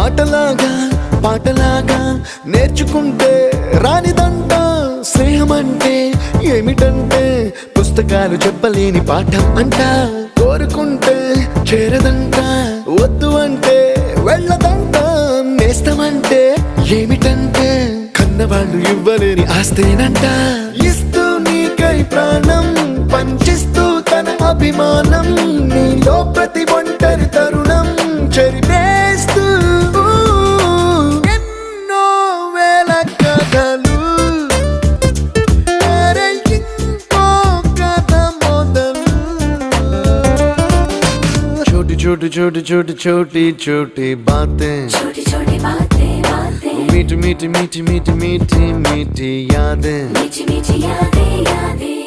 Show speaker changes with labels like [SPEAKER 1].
[SPEAKER 1] ఆటలాగా పాటలాగా నేర్చుకుంటే రానిదంట స్నేహమంటే ఏమిటంటే పుస్తకాలు చెప్పలేని పాఠం అంట కోరుకుంటే చేరదంట వద్దు అంటే వెళ్ళదంట నేస్తమంటే ఏమిటంటే కన్నవాళ్ళు ఇవ్వలేని ఆస్తేనంట ఇస్తూ నీకై ప్రాణం పంచిస్తూ తన అభిమానం నీలో ప్రతి ఒంటరి తరుణం చెరిపేస్తూ ఎన్నో వేల కథలు ఇంకో కథ మొదలు छोटी छोटी छोटी छोटी छोटी छोटी बातें
[SPEAKER 2] छोटी छोटी बातें बातें
[SPEAKER 1] मीठी मीठी मीठी मीठी मीठी मीठी यादें
[SPEAKER 2] मीठी मीठी यादें यादें